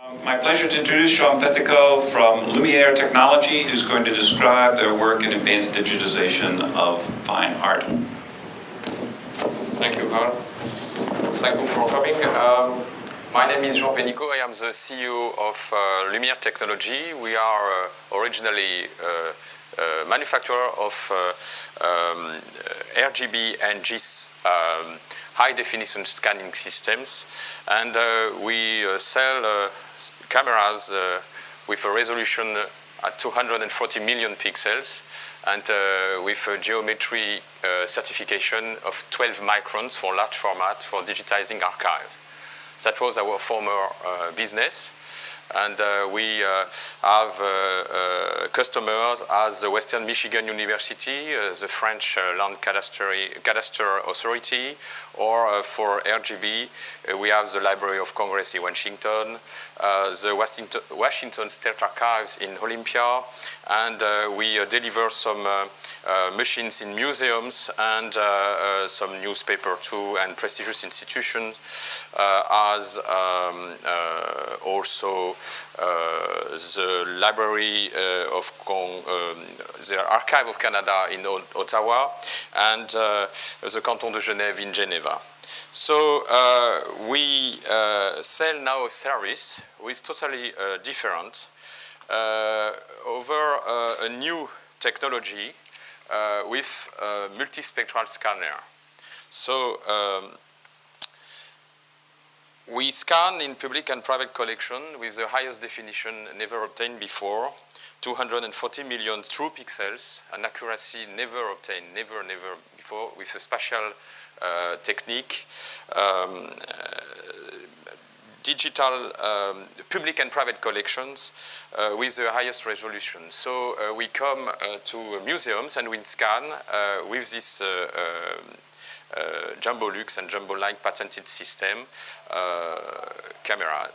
My pleasure to introduce Jean Penicaut from Lumiere Technology, who's going to describe their work in advanced digitization of fine art. Thank you, Carl. Thank you for coming. My name is Jean Penicaut. I am the CEO of Lumiere Technology. We are originally a manufacturer of RGB and GIS high-definition scanning systems, and we sell cameras with a resolution at 240 million pixels and with a geometry certification of 12 microns for large format for digitizing archive. That was our former business. And we have customers as the Western Michigan University, the French Land Cadastre Authority, or for RGB, we have the Library of Congress in Washington, the Washington State Archives in Olympia, and we deliver some machines in museums and some newspaper too, and prestigious institutions as also the Library of the Archive of Canada in Ottawa, and the Canton de Genève in Geneva. So we sell now a service which is totally different over a new technology with a multispectral scanner. So we scan in public and private collection with the highest definition never obtained before, 240 million true pixels, an accuracy never obtained, never before, with a special technique, digital public and private collections with the highest resolution. So we come to museums and we scan with this Jumbo Lux and Jumbo Light patented system camera,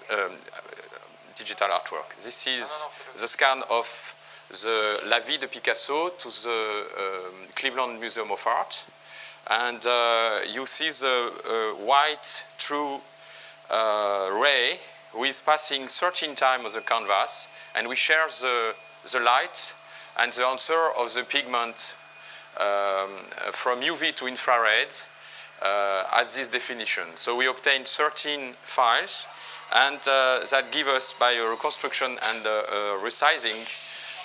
digital artwork. This is the scan of the La Vie de Picasso to the Cleveland Museum of Art. And you see the white true ray who is passing 13 times the canvas, and we share the light and the answer of the pigment from UV to infrared at this definition. So we obtained 13 files, and that give us, by a reconstruction and resizing,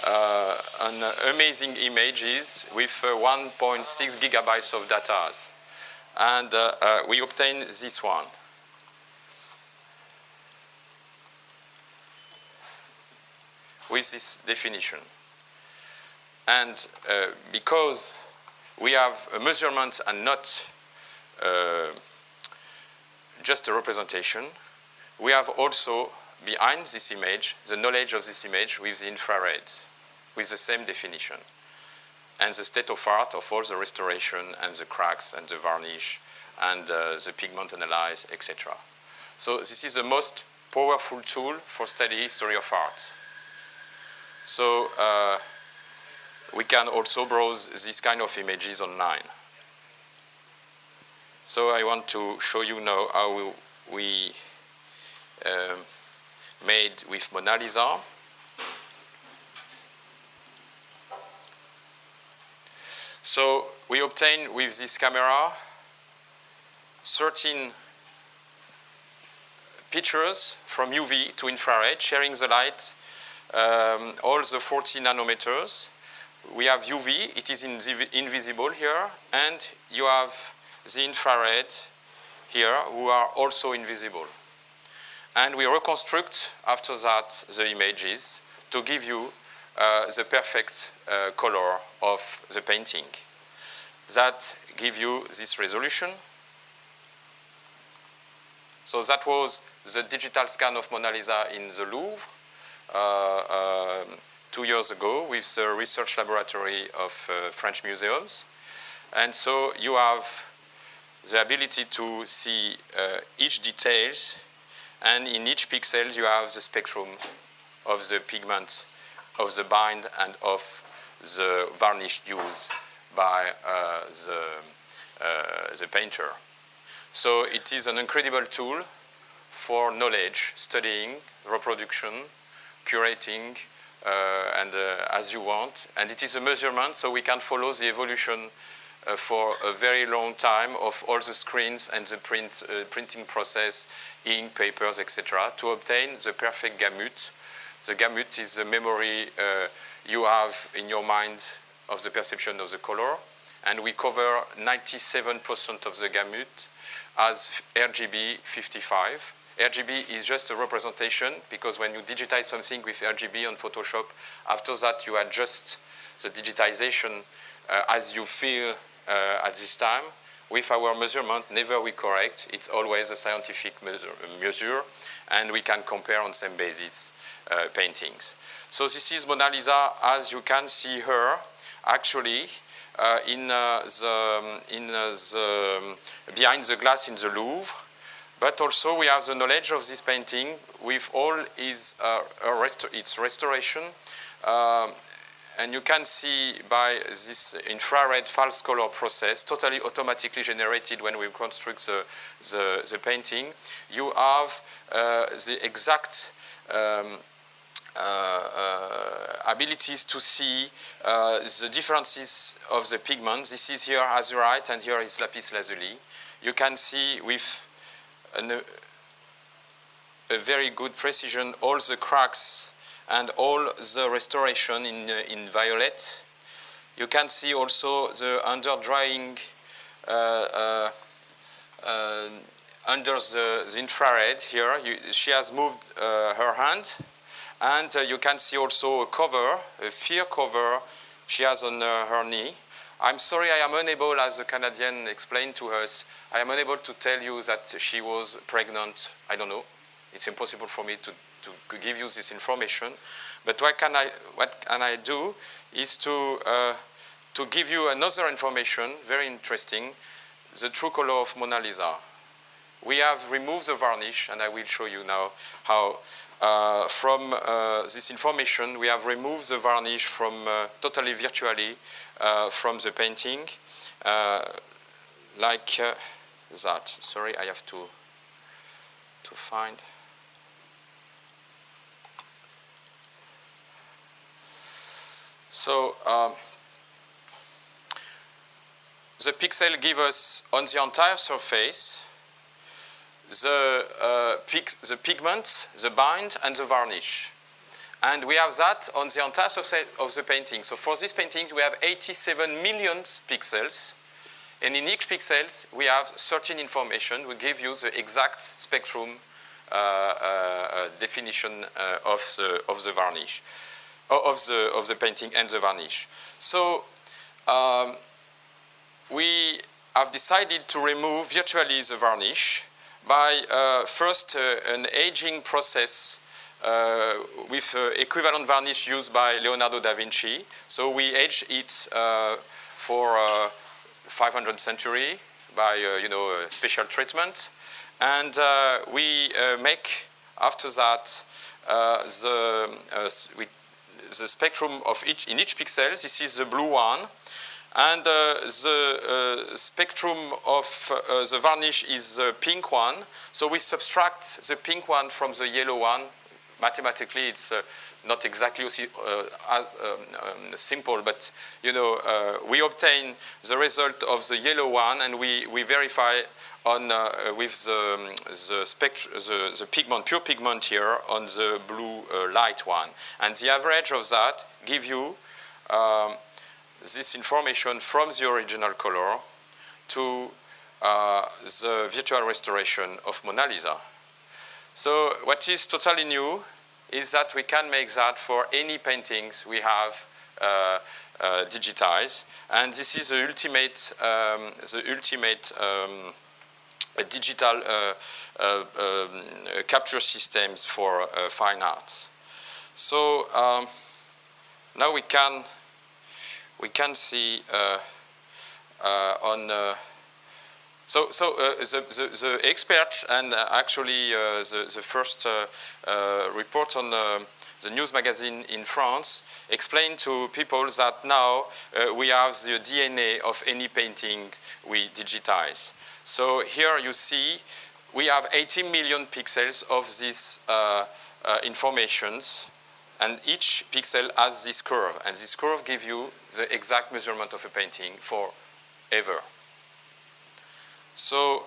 an amazing images with 1.6 gigabytes of data. And we obtained this one. With this definition. And because we have a measurement and not just a representation, we have also behind this image the knowledge of this image with the infrared, with the same definition, and the state of art of all the restoration and the cracks and the varnish and the pigment analysis, etc. So this is the most powerful tool for study history of art. So we can also browse this kind of images online. So I want to show you now how we made with Mona Lisa. So we obtained with this camera 13 pictures from UV to infrared, sharing the light, all the 40 nanometers. We have UV, it is invisible here, and you have the infrared here, who are also invisible. And we reconstruct, after that, the images to give you the perfect color of the painting. That gives you this resolution. So that was the digital scan of Mona Lisa in the Louvre 2 years ago with the research laboratory of French museums. And so you have the ability to see each details, and in each pixel you have the spectrum of the pigment, of the bind, and of the varnish used by the painter. So it is an incredible tool for knowledge, studying, reproduction, curating, and as you want. And it is a measurement, so we can follow the evolution for a very long time of all the screens and the printing process, ink, papers, etc., to obtain the perfect gamut. The gamut is the memory you have in your mind of the perception of the color, and we cover 97% of the gamut as RGB 55. RGB is just a representation, because when you digitize something with RGB on Photoshop, after that you adjust the digitization as you feel at this time. With our measurement, never we correct. It's always a scientific measure, and we can compare on same basis paintings. So this is Mona Lisa, as you can see her, actually, behind the glass in the Louvre. But also we have the knowledge of this painting with all its restoration. And you can see by this infrared false color process, totally automatically generated when we construct the painting, you have the exact abilities to see the differences of the pigments. This is here azurite and here is lapis lazuli. You can see with a very good precision all the cracks and all the restoration in violet. You can see also the under drying under the infrared here. She has moved her hand. And you can see also a cover, a fear cover she has on her knee. I'm sorry, I am unable, as the Canadian explained to us, I am unable to tell you that she was pregnant. I don't know. It's impossible for me to give you this information. But what can I do is to give you another information, very interesting, the true color of Mona Lisa. We have removed the varnish, and I will show you now how. From this information, we have removed the varnish from totally virtually from the painting, like that. Sorry, I have to find. So the pixel give us on the entire surface the pigment, the bind, and the varnish. And we have that on the entire surface of the painting. So for this painting, we have 87 million pixels. And in each pixel, we have certain information. We give you the exact spectrum definition of the varnish, of the painting and the varnish. So we have decided to remove virtually the varnish by first an aging process with equivalent varnish used by Leonardo da Vinci. So we age it for 500th century by special treatment, and we make after that the spectrum of in each pixel. This is the blue one. And the spectrum of the varnish is the pink one. So we subtract the pink one from the yellow one. Mathematically, it's not exactly simple, but we obtain the result of the yellow one, and we verify on with the pigment, pure pigment here on the blue light one. And the average of that gives you this information from the original color to the virtual restoration of Mona Lisa. So what is totally new is that we can make that for any paintings we have digitized. And this is the ultimate digital capture systems for fine arts. So now we can see on the expert and actually the first report on the news magazine in France explained to people that now we have the DNA of any painting we digitize. So here you see we have 18 million pixels of this informations, and each pixel has this curve, and this curve gives you the exact measurement of a painting forever. So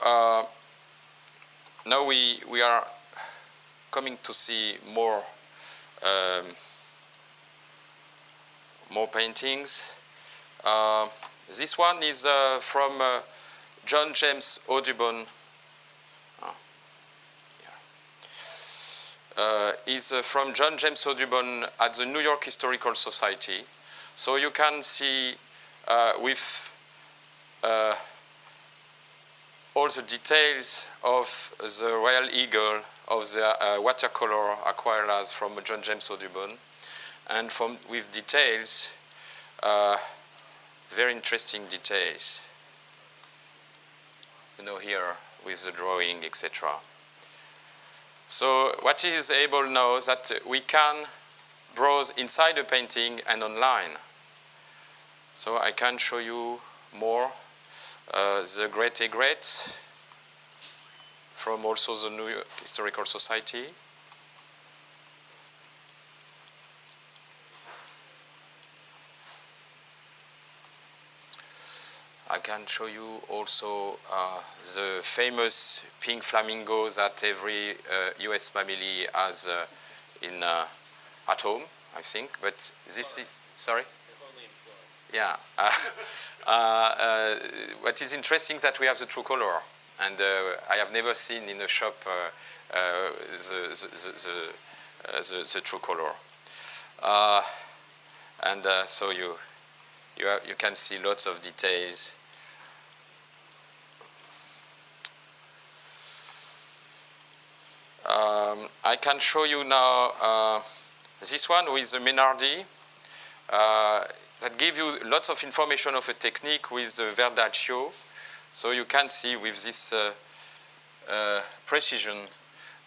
now we are coming to see more paintings. This one is from John James Audubon. Is from John James Audubon at the New York Historical Society. So you can see with all the details of the Royal Eagle, of the watercolor aquarellas from John James Audubon, and with details, very interesting details. You know, here with the drawing, etc. So what is able now is that we can browse inside a painting and online. So I can show you more. The Great Egret from also the New York Historical Society. I can show you also the famous pink flamingos that every US family has at home, I think. But this is, sorry? Yeah. What is interesting is that we have the true color, and I have never seen in a shop the true color. So you can see lots of details. I can show you now this one with the Menardi. That gives you lots of information of a technique with the Verdaccio. So you can see with this precision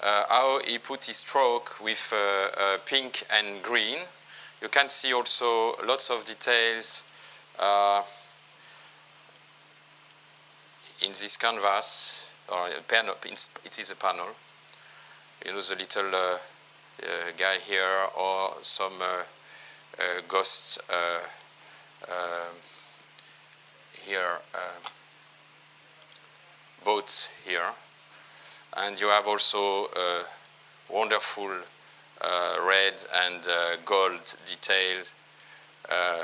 how he put his stroke with pink and green. You can see also lots of details in this canvas, or a panel. It is a panel. You know, the little guy here, or some ghosts here, boats here, and you have also wonderful red and gold details,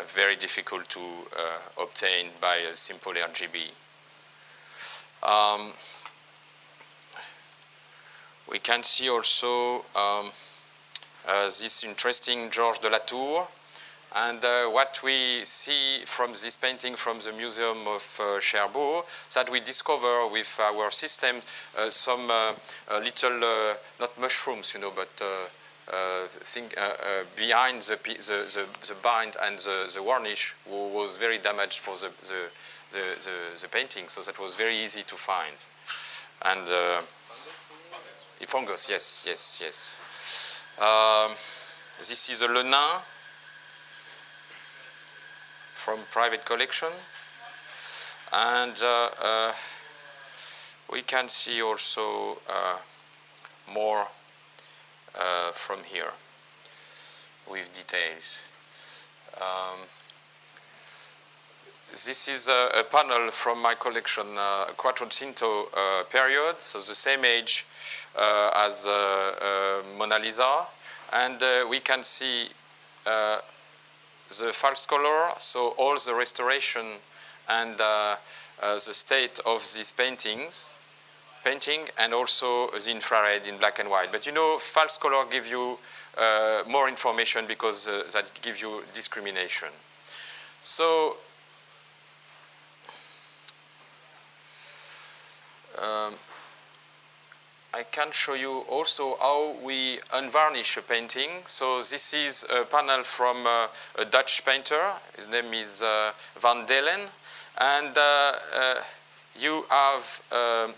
very difficult to obtain by a simple RGB. We can see also this interesting Georges de la Tour. And what we see from this painting from the Museum of Cherbourg is that we discover with our system some little, not mushrooms, you know, but behind the bind and the varnish was very damaged for the painting. So that was very easy to find. And fungus, yes. This is a Le Nain from private collection, and we can see also more from here with details. This is a panel from my collection, Quattrocinto period, so the same age as Mona Lisa, and we can see the false color, so all the restoration and the state of these painting, and also the infrared in black and white. But you know, false color give you more information because that gives you discrimination. So I can show you also how we unvarnish a painting. So this is a panel from a Dutch painter. His name is Van Delen. And you have the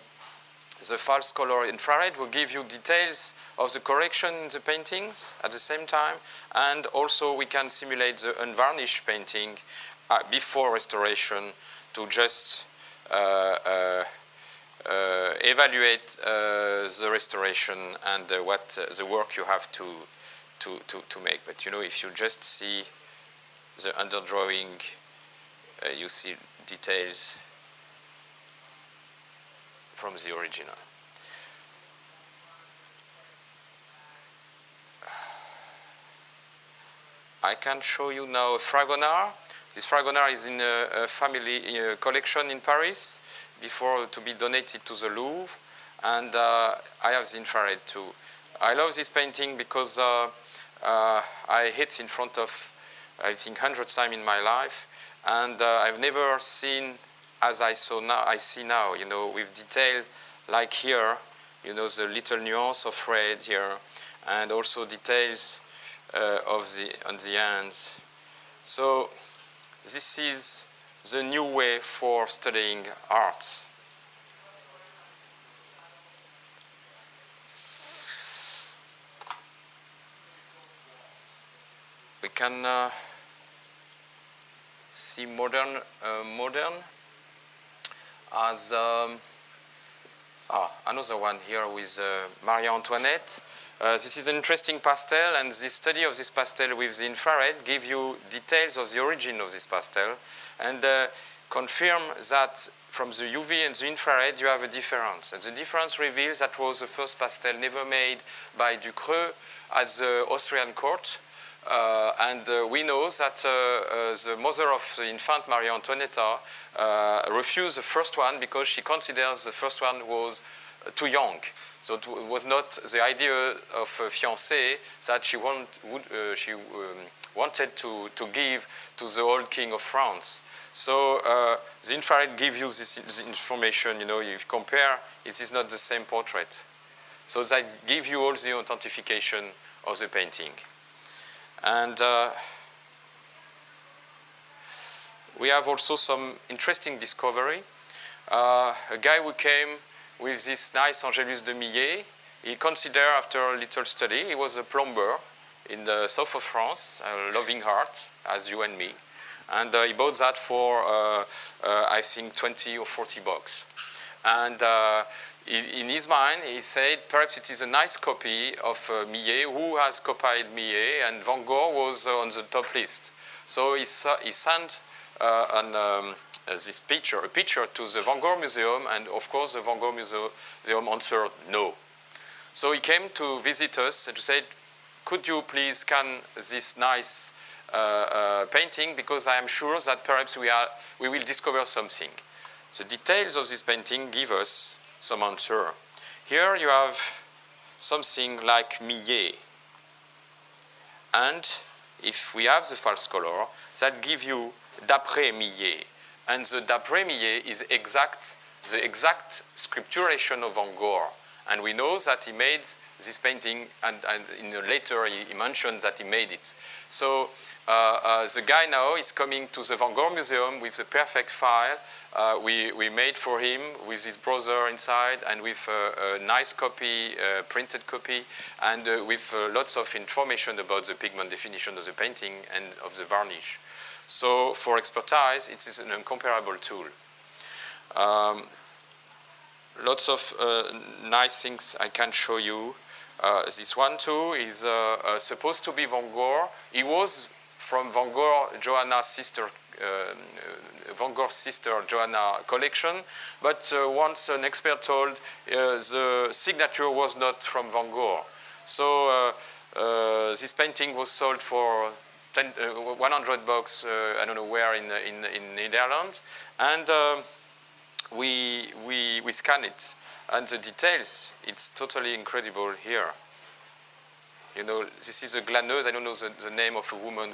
false color infrared will give you details of the correction in the paintings at the same time. And also we can simulate the unvarnished painting before restoration to just evaluate the restoration and what the work you have to make. But if you just see the underdrawing, you see details from the original. I can show you now a Fragonard. This Fragonard is in a family collection in Paris before to be donated to the Louvre, and I have the infrared too. I love this painting because I hit in front of, I think, 100 times in my life, and I've never seen as I see now, with detail like here, the little nuance of red here, and also details on the hands. So this is the new way for studying art. We can see modern as another one here with Marie Antoinette. This is an interesting pastel, and the study of this pastel with the infrared gives you details of the origin of this pastel, and confirm that from the UV and the infrared you have a difference. And the difference reveals that was the first pastel never made by Ducreux at the Austrian court. And we know that the mother of the infant Marie Antoinetta refused the first one because she considers the first one was too young. So it was not the idea of a fiancé that she wanted to give to the old king of France. So the infrared gives you this information. If you compare, it is not the same portrait. So that gives you all the authentication of the painting. And we have also some interesting discovery. A guy who came with this nice Angélus de Millet, he considered after a little study, he was a plumber in the south of France, a loving heart, as you and me. And he bought that for, I think, 20 or 40 bucks. And in his mind, he said, perhaps it is a nice copy of Millet. Who has copied Millet? And Van Gogh was on the top list. So he sent this picture to the Van Gogh Museum, and of course the Van Gogh Museum answered no. So he came to visit us and said, could you please scan this nice painting, because I am sure that perhaps we will discover something. The details of this painting give us some answer. Here you have something like Millet. And if we have the false color, that gives you d'après Millet. And the d'après Millet is the exact scripturation of Van Gogh. And we know that he made this painting, and later he mentioned that he made it. So the guy now is coming to the Van Gogh Museum with the perfect file we made for him with his brother inside, and with a nice copy, printed copy, and with lots of information about the pigment definition of the painting and of the varnish. So for expertise, it is an incomparable tool. Lots of nice things I can show you. This one too is supposed to be Van Gogh. He was from Van Gogh, Johanna's sister, Van Gogh's sister Johanna collection, but once an expert told the signature was not from Van Gogh. So this painting was sold for 100 bucks, I don't know where in Netherlands, and we scan it, and the details, it's totally incredible here. This is a glaneuse. I don't know the name of a woman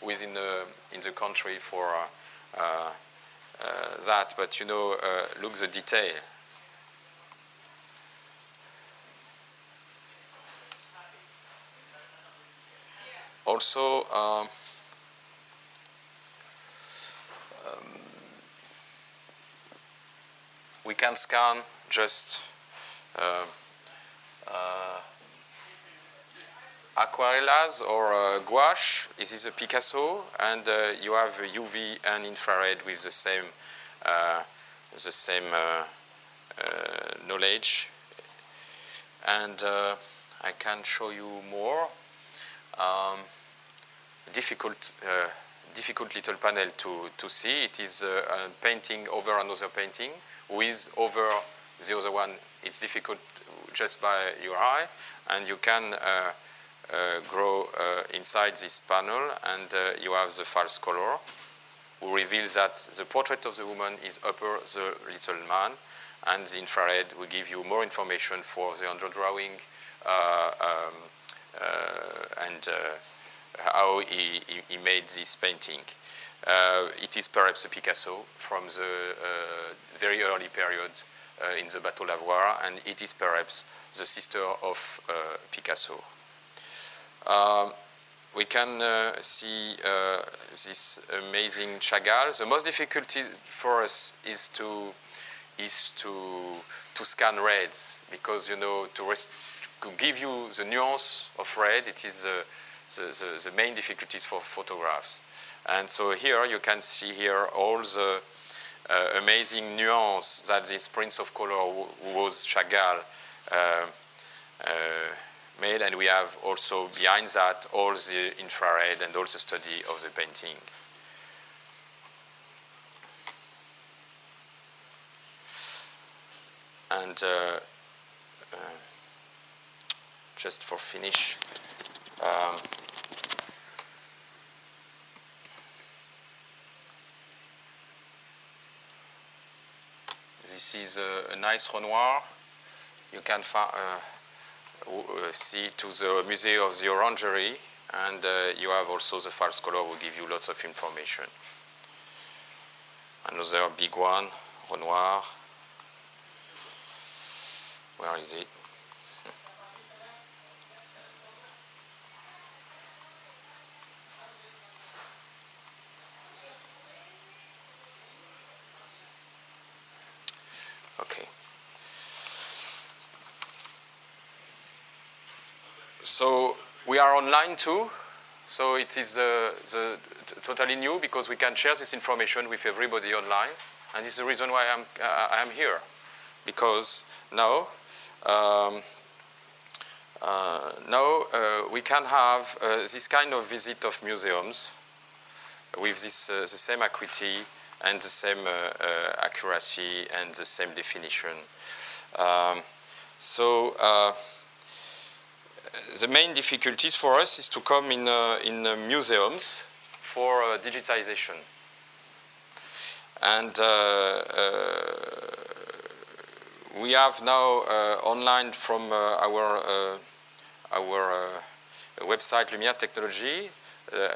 who is in the country for that, but look the detail. Also, we can scan just aquarellas or gouache. This is a Picasso, and you have UV and infrared with the same knowledge. And I can show you more. Difficult little panel to see. It is a painting over another painting with over the other one. It's difficult just by your eye, and you can grow inside this panel, and you have the false color, who reveals that the portrait of the woman is upper the little man, and the infrared will give you more information for the underdrawing and how he made this painting. It is perhaps a Picasso from the very early period in the Bateau Lavoir, and it is perhaps the sister of Picasso. We can see this amazing Chagall. The most difficulty for us is to scan reds, because to give you the nuance of red, it is the main difficulties for photographs. And so here you can see here all the amazing nuance that this Prince of Color was Chagall made, and we have also behind that all the infrared and all the study of the painting. And just for finish, this is a nice Renoir. You can see to the Museum of the Orangery, and you have also the false color will give you lots of information. Another big one, Renoir. Where is it? Okay. So we are online too. So it is totally new, because we can share this information with everybody online, and this is the reason why I am here, because now we can have this kind of visit of museums with this the same acuity and the same accuracy and the same definition. The main difficulties for us is to come in museums for digitization. And we have now online from our website Lumiere Technology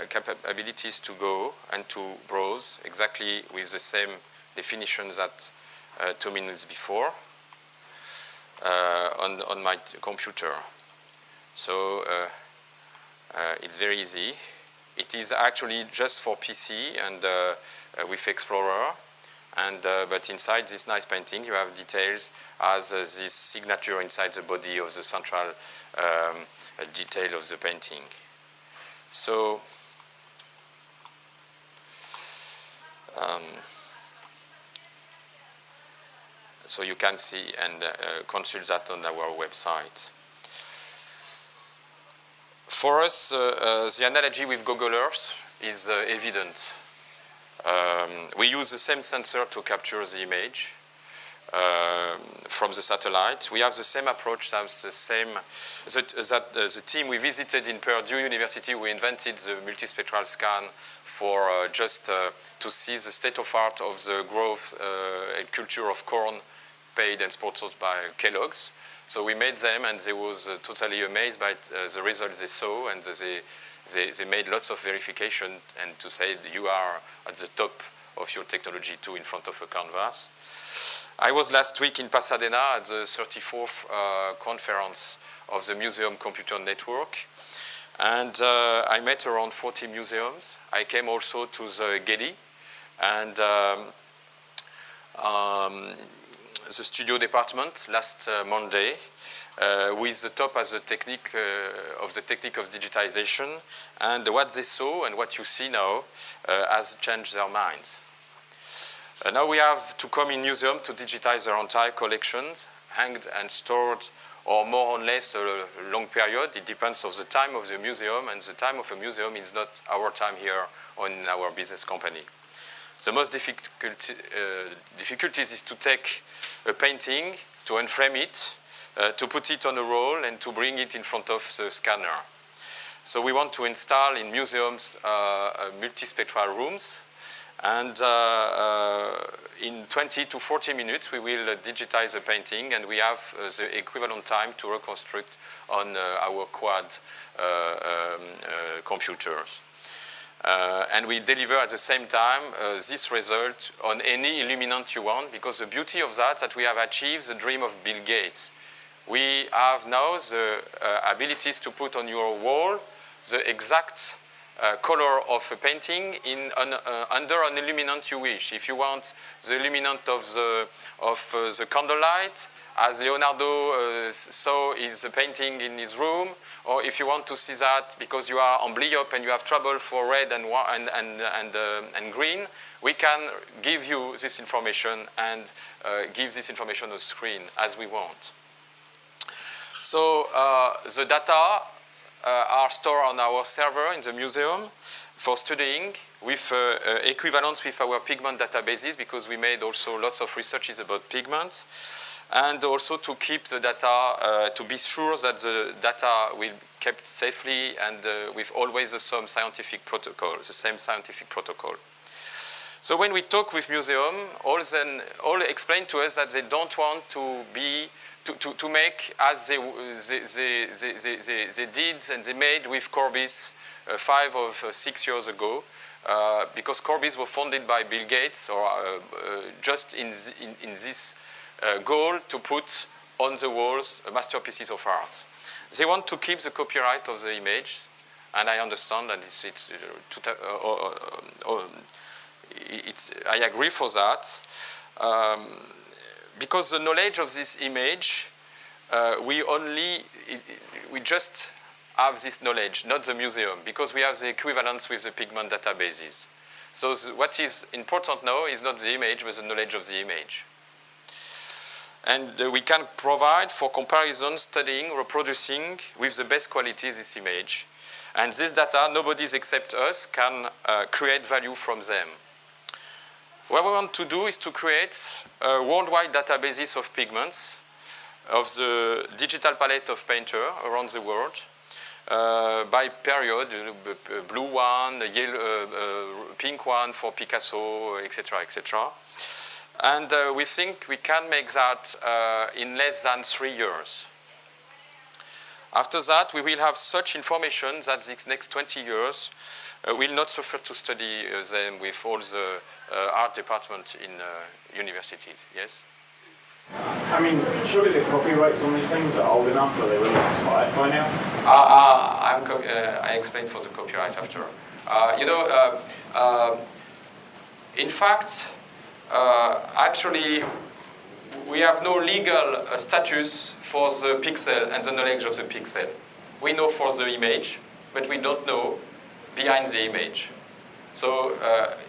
capabilities to go and to browse exactly with the same definition that 2 minutes before on my computer. So it's very easy. It is actually just for PC and with Explorer. And but inside this nice painting, you have details as this signature inside the body of the central detail of the painting. So so you can see and consult that on our website. For us, the analogy with Google Earth is evident. We use the same sensor to capture the image from the satellite. We have the same approach as the team we visited in Purdue University. We invented the multispectral scan for just to see the state of art of the growth and culture of corn paid and sponsored by Kellogg's. So we made them, and they was totally amazed by the results they saw, and they made lots of verification and to say you are at the top of your technology too in front of a canvas. I was last week in Pasadena at the 34th conference of the Museum Computer Network, and I met around 40 museums. I came also to the engEDU and the studio department last Monday, with the top as the technique of digitization, and what they saw and what you see now has changed their minds. Now we have to come in museum to digitize their entire collections, hanged and stored, or more or less a long period. It depends on the time of the museum, and the time of a museum is not our time here on our business company. The most difficulties is to take a painting, to unframe it, to put it on a roll, and to bring it in front of the scanner. So we want to install in museums multispectral rooms, and in 20 to 40 minutes we will digitize the painting, and we have the equivalent time to reconstruct on our quad computers. And we deliver at the same time this result on any illuminant you want, because the beauty of that we have achieved the dream of Bill Gates. We have now the abilities to put on your wall the exact color of a painting under an illuminant you wish. If you want the illuminant of the candlelight, as Leonardo saw his painting in his room, or if you want to see that because you are on Bliop and you have trouble for red and green, we can give you this information and give this information on the screen as we want. So the data are stored on our server in the museum for studying with equivalence with our pigment databases, because we made also lots of researches about pigments, and also to keep the data, to be sure that the data will be kept safely and with always the same scientific protocol, So when we talk with museum, all explain to us that they don't want to be to make as they did and they made with Corbis 5 or 6 years ago, because Corbis was founded by Bill Gates, or just in this goal to put on the walls masterpieces of art. They want to keep the copyright of the image, and I understand, and I agree for that. Because the knowledge of this image, we just have this knowledge, not the museum, because we have the equivalence with the pigment databases. So what is important now is not the image, but the knowledge of the image. And we can provide for comparison, studying, reproducing with the best quality this image. And this data, nobody except us can create value from them. What we want to do is to create a worldwide databases of pigments, of the digital palette of painter around the world, by period, blue one, yellow, pink one for Picasso, etc., etc. And we think we can make that in less than 3 years. After that, we will have such information that the next 20 years will not suffer to study them with all the art department in universities. Yes? I mean, surely the copyrights on these things are old enough that they will expire by now? I explained for the copyright after. In fact, actually, we have no legal status for the pixel and the knowledge of the pixel. We know for the image, but we don't know behind the image. So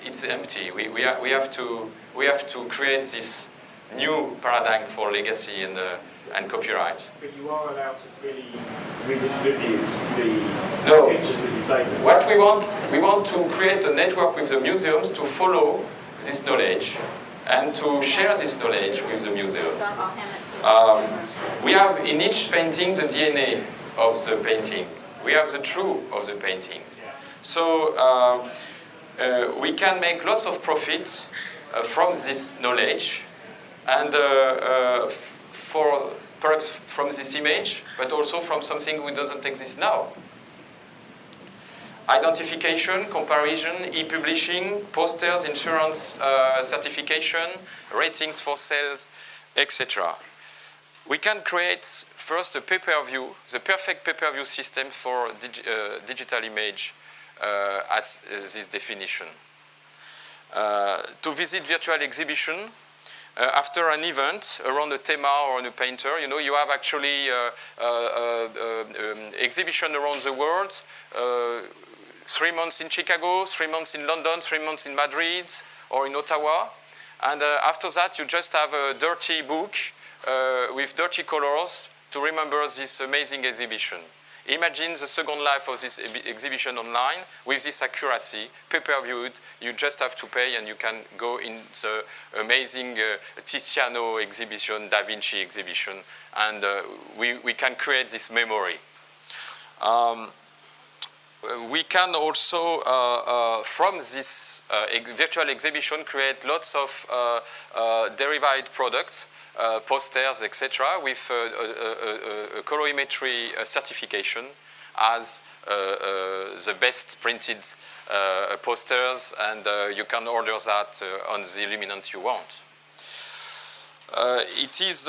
it's empty. We have to create this new paradigm for legacy and copyright. But you are allowed to freely redistribute the No. pictures that you've taken. What we want to create a network with the museums to follow this knowledge and to share this knowledge with the museums. We have in each painting the DNA of the painting. We have the truth of the paintings. So we can make lots of profit from this knowledge, and perhaps from this image, but also from something which doesn't exist now. Identification, comparison, e-publishing, posters, insurance certification, ratings for sales, etc. We can create first a pay-per-view, the perfect pay-per-view system for digital image as this definition. To visit virtual exhibition, after an event around a theme or on a painter, you have actually exhibition around the world, 3 months in Chicago, 3 months in London, 3 months in Madrid or in Ottawa. And after that, you just have a dirty book with dirty colors to remember this amazing exhibition. Imagine the second life of this exhibition online with this accuracy, pay-per-viewed. You just have to pay and you can go in the amazing Tiziano exhibition, Da Vinci exhibition, and we can create this memory. We can also, from this virtual exhibition, create lots of derived products, posters, etc., with a colorimetry certification as the best printed posters, and you can order that on the luminance you want. It is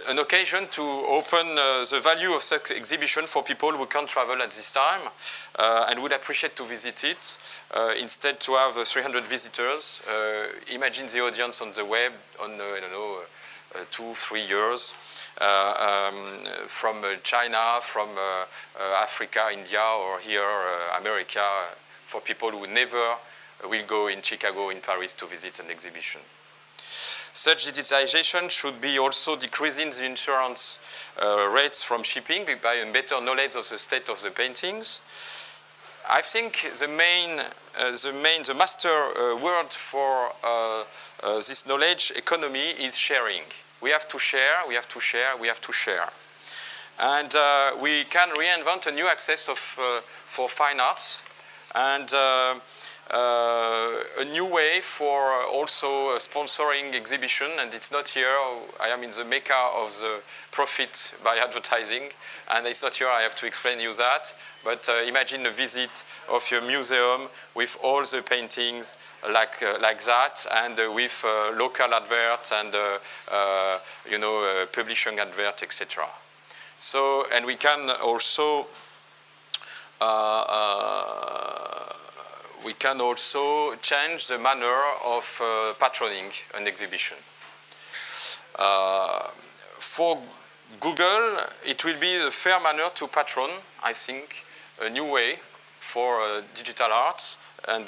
an occasion to open the value of such exhibition for people who can't travel at this time and would appreciate to visit it. Instead to have 300 visitors, imagine the audience on the web on, I don't know, 2-3 years from China, from Africa, India, or here, America, for people who never will go in Chicago, in Paris to visit an exhibition. Such digitization should be also decreasing the insurance rates from shipping by a better knowledge of the state of the paintings. I think the master word for this knowledge economy is sharing. We have to share, we have to share, we have to share. And we can reinvent a new access for fine arts and a new way for also sponsoring exhibition. And it's not here, I am in the mecca of the profit by advertising, and it's not here I have to explain you that. But imagine a visit of your museum with all the paintings like that, and with local advert and publishing advert, etc. So, and we can also change the manner of patroning an exhibition. For Google, it will be the fair manner to patron, I think, a new way for digital arts and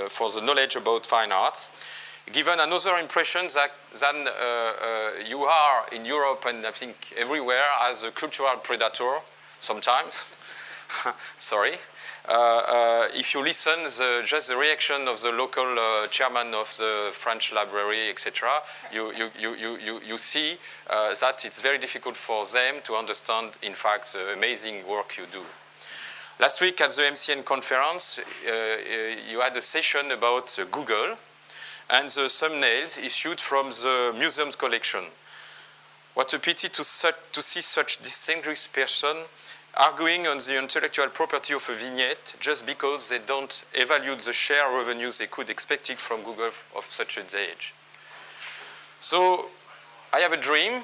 for the knowledge about fine arts, given another impression than you are in Europe and I think everywhere as a cultural predator sometimes. Sorry. If you listen, just the reaction of the local chairman of the French library, etc., you see that it's very difficult for them to understand, in fact, the amazing work you do. Last week at the MCN conference, you had a session about Google and the thumbnails issued from the museum's collection. What a pity to see such distinguished person arguing on the intellectual property of a vignette just because they don't evaluate the share revenues they could expect from Google of such an age. So I have a dream.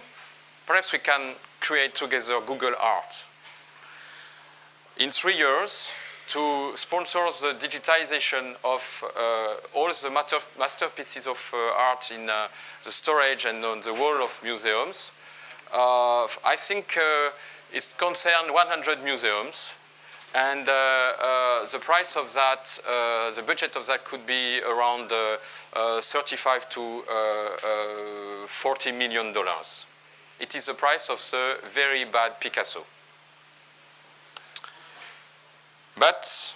Perhaps we can create together Google Art. In 3 years, to sponsor the digitization of all the masterpieces of art in the storage and on the wall of museums, I think it concerns 100 museums, and the price of that, the budget of that could be around $35 to $40 million. It is the price of the very bad Picasso. But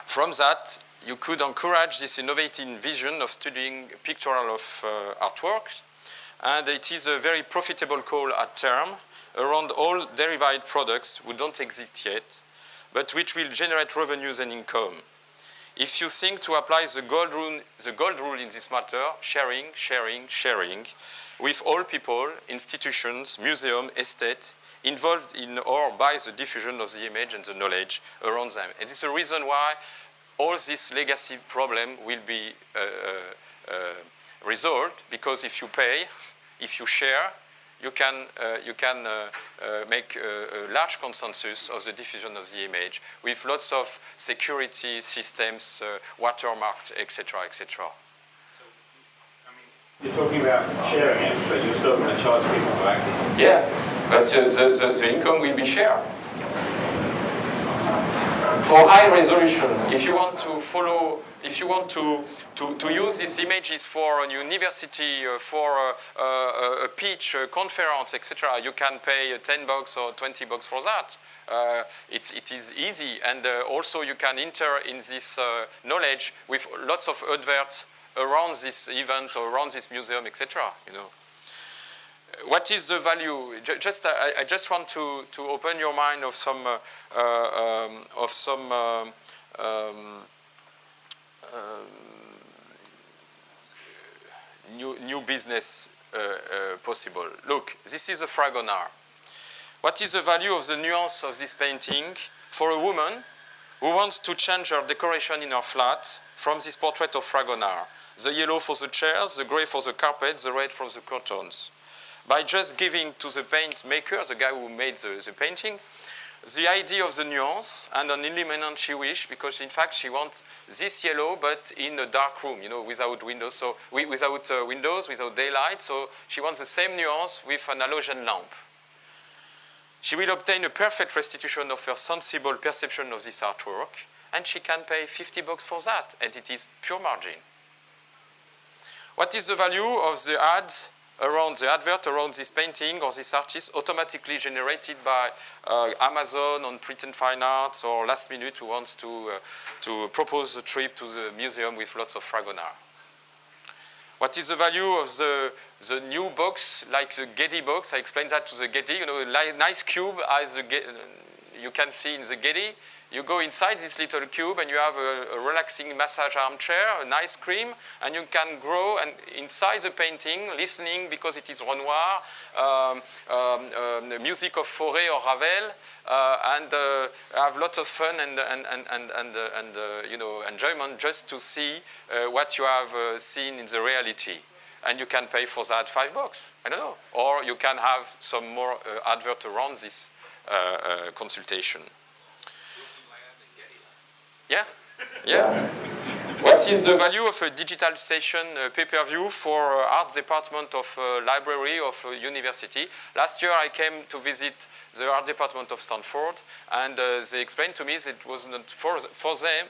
from that, you could encourage this innovative vision of studying pictorial of artworks, and it is a very profitable call at term around all derived products who don't exist yet, but which will generate revenues and income. If you think to apply the gold rule in this matter, sharing, sharing, sharing, with all people, institutions, museum, estate, involved in or by the diffusion of the image and the knowledge around them. And this is the reason why all this legacy problem will be resolved, because if you pay, if you share, you can make a large consensus of the diffusion of the image with lots of security systems, watermarked, etc., etc. You're talking about sharing it, but you're still going to charge people to access it. Yeah, but the income will be shared. For high resolution, if you want to follow, if you want to use these images for a university, for a pitch, a conference, etc., you can pay $10 or $20 for that. It is easy, and also you can enter in this knowledge with lots of adverts around this event or around this museum, etc. You know. What is the value? I just want to open your mind of some new business possible. Look, this is a Fragonard. What is the value of the nuance of this painting for a woman who wants to change her decoration in her flat from this portrait of Fragonard? The yellow for the chairs, the gray for the carpet, the red for the curtains. By just giving to the paint maker, the guy who made the painting, the idea of the nuance and an illuminant she wishes, because in fact she wants this yellow but in a dark room, you know, without windows, so without windows, without daylight, so she wants the same nuance with an halogen lamp. She will obtain a perfect restitution of her sensible perception of this artwork, and she can pay $50 for that, and it is pure margin. What is the value of the ads around the advert around this painting or this artist automatically generated by Amazon on Print and Fine Arts or Last Minute who wants to propose a trip to the museum with lots of Fragonard? What is the value of the new box, like the enGEDU box? I explained that to the enGEDU. You know, a nice cube as you can see in the enGEDU. You go inside this little cube and you have a relaxing massage armchair, a nice cream, and you can grow and inside the painting, listening because it is Renoir, the music of Fauré or Ravel, and have lots of fun and you know, enjoyment just to see what you have seen in the reality. And you can pay for that $5, I don't know. Or you can have some more advert around this consultation. Yeah, yeah. What is the value of a digital station pay-per-view for art department of library of a university? Last year I came to visit the art department of Stanford, and they explained to me that it was not for them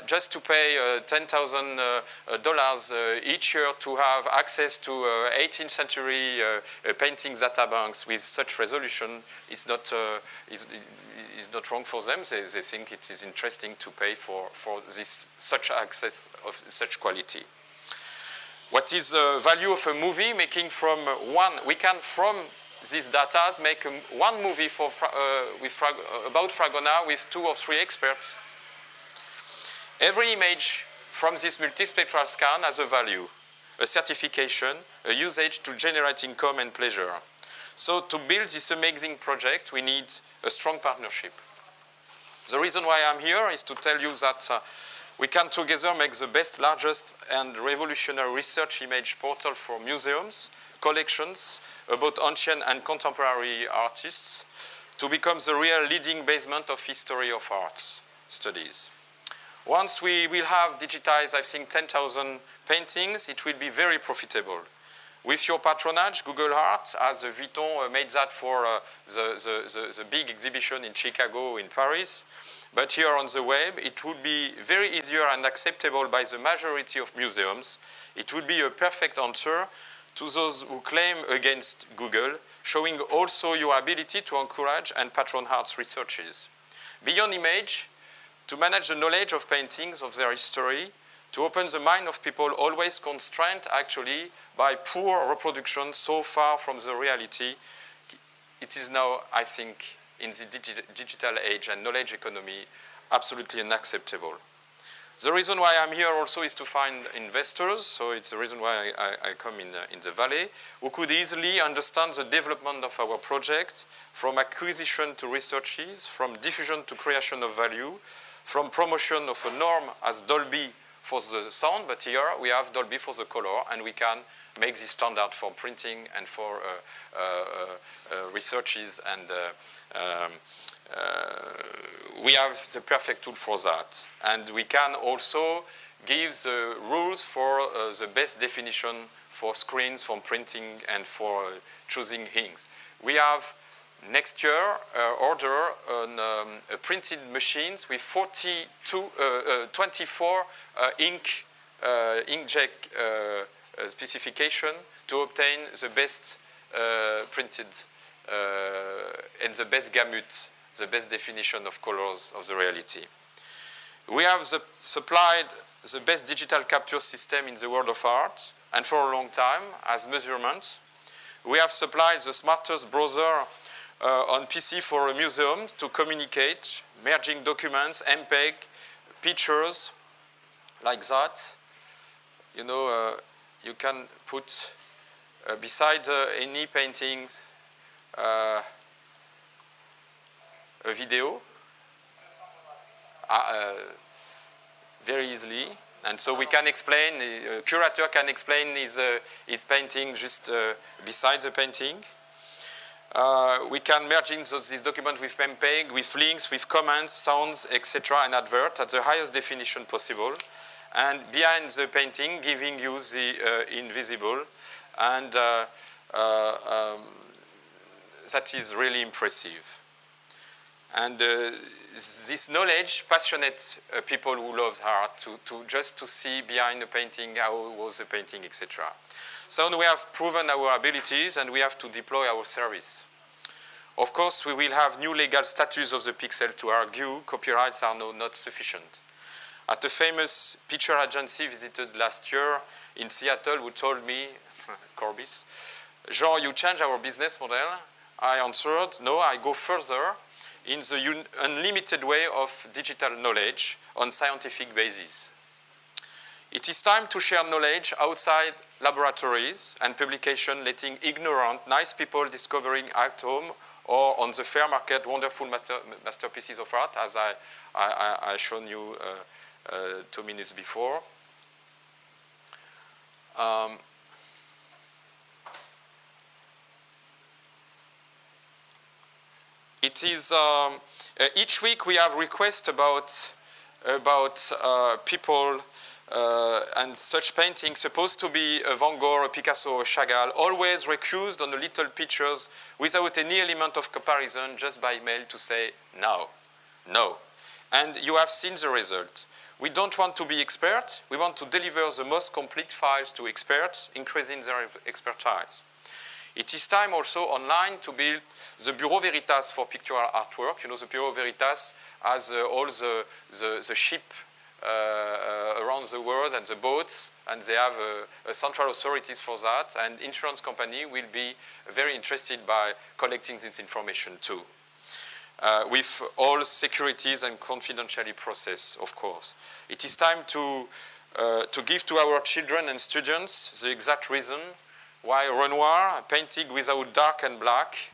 just to pay $10,000 each year to have access to 18th century paintings databanks with such resolution is not wrong for them. They think it is interesting to pay for this such access of such quality. What is the value of a movie making from one? We can from these data make one movie for about Fragonard with 2 or 3 experts. Every image from this multispectral scan has a value, a certification, a usage to generate income and pleasure. So to build this amazing project, we need a strong partnership. The reason why I'm here is to tell you that we can together make the best, largest, and revolutionary research image portal for museums, collections about ancient and contemporary artists to become the real leading basement of history of arts studies. Once we will have digitized, I think, 10,000 paintings, it will be very profitable. With your patronage, Google Art, as Vuitton made that for the big exhibition in Chicago, in Paris. But here on the web, it would be very easier and acceptable by the majority of museums. It would be a perfect answer to those who claim against Google, showing also your ability to encourage and patron arts researches. Beyond image, to manage the knowledge of paintings, of their history, to open the mind of people always constrained actually by poor reproduction so far from the reality. It is now, I think, in the digital age and knowledge economy, absolutely unacceptable. The reason why I'm here also is to find investors, so it's the reason why I come in the Valley, who could easily understand the development of our project, from acquisition to researches, from diffusion to creation of value, from promotion of a norm as Dolby for the sound, but here we have Dolby for the color, and we can make this standard for printing and for researches, and we have the perfect tool for that. And we can also give the rules for the best definition for screens, for printing, and for choosing inks. We have next year order on printed machines with 24 inkjet specification to obtain the best printed and the best gamut, the best definition of colors of the reality. We have supplied the best digital capture system in the world of art, and for a long time as measurement. We have supplied the smartest browser on PC for a museum to communicate, merging documents, MPEG, pictures, like that. You know, you can put beside any painting a video very easily. And so we can explain, a curator can explain his painting just beside the painting. We can merge in this document with MPEG, with links, with comments, sounds, etc., and advert at the highest definition possible. And behind the painting, giving you the invisible. And that is really impressive. And this knowledge, passionate people who love art, just to see behind the painting how was the painting, etc. So we have proven our abilities and we have to deploy our service. Of course, we will have new legal status of the pixel to argue copyrights are not sufficient. At a famous picture agency visited last year in Seattle, who told me, Corbis, Jean, you change our business model. I answered, no, I go further in the unlimited way of digital knowledge on scientific basis. It is time to share knowledge outside laboratories and publication, letting ignorant, nice people discovering at home or on the fair market wonderful masterpieces of art, as I shown you 2 minutes before. It is each week we have requests about people and such paintings supposed to be a Van Gogh, a Picasso, or Chagall, always recused on the little pictures without any element of comparison, just by mail to say no, no. And you have seen the result. We don't want to be experts. We want to deliver the most complete files to experts, increasing their expertise. It is time also online to build the Bureau Veritas for pictorial artwork. You know, the Bureau Veritas has all the ship around the world and the boats, and they have central authorities for that, and insurance company will be very interested by collecting this information too. With all securities and confidentiality process, of course. It is time to give to our children and students the exact reason why Renoir, painting without dark and black,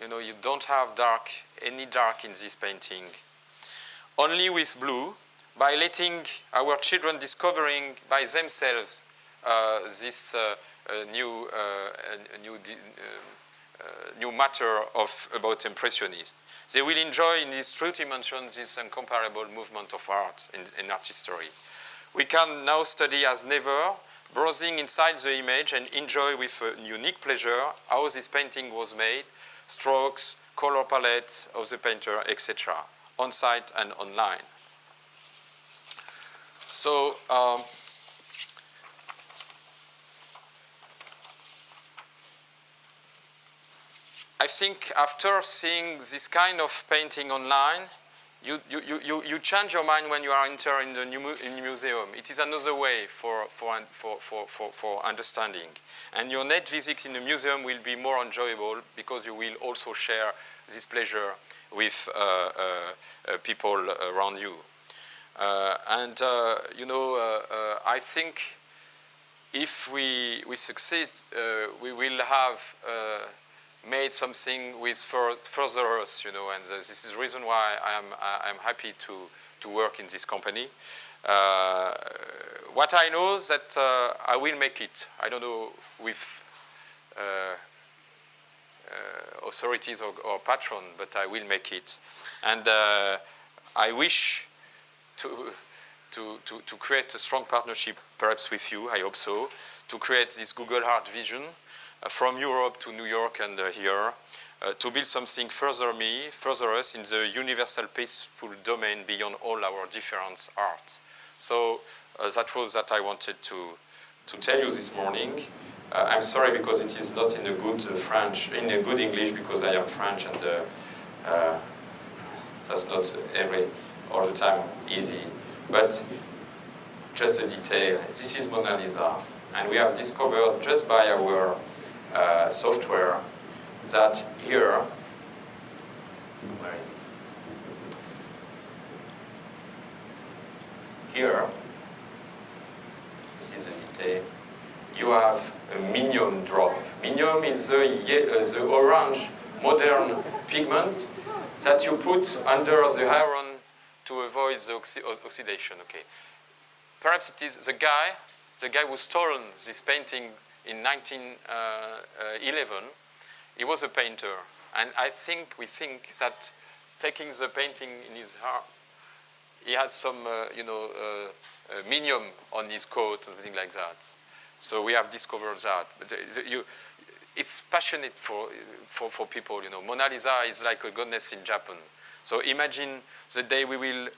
you know, you don't have any dark in this painting. Only with blue, by letting our children discovering by themselves this new matter about Impressionism. They will enjoy in these 3 dimensions this incomparable movement of art in art history. We can now study as never, browsing inside the image and enjoy with a unique pleasure how this painting was made, strokes, color palette of the painter, etc., on site and online. So, I think after seeing this kind of painting online, you change your mind when you are entering the new museum. It is another way for understanding. And your next visit in the museum will be more enjoyable because you will also share this pleasure with people around you. I think if we succeed, we will have made something with further us, you know, and this is the reason why I'm happy to work in this company. What I know is that I will make it. I don't know with authorities or patron, but I will make it. And I wish to create a strong partnership, perhaps with you, I hope so, to create this Google Art Vision from Europe to New York and here, to build something further us in the universal peaceful domain beyond all our different art. So that was that I wanted to tell you this morning. I'm sorry because it is not in a good French, in a good English, because I am French, and that's not all the time easy. But just a detail, this is Mona Lisa, and we have discovered just by our software that here, where is it? Here, this is a detail, you have a minium drop. Minium is the orange modern pigment that you put under the iron to avoid the oxidation. Okay. Perhaps it is the guy who stolen this painting in 1911. He was a painter, and we think that taking the painting in his heart, he had some, minium on his coat and things like that. So we have discovered that. But it's passionate for people. Mona Lisa is like a goddess in Japan. So imagine the day we will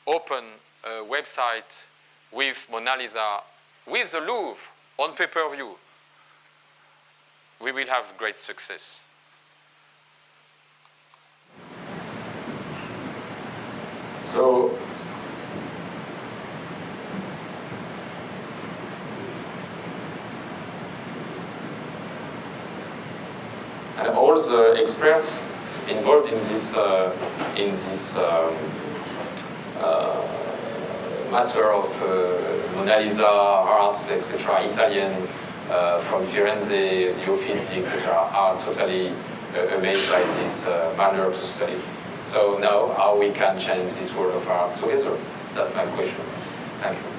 open a website with Mona Lisa, with the Louvre on pay-per-view. We will have great success. So, and all the experts involved in this matter of Mona Lisa, arts, etc., Italian, from Firenze, the Uffizi, etc., are totally amazed by this manner to study. So now, how we can change this world of art together? That's my question. Thank you.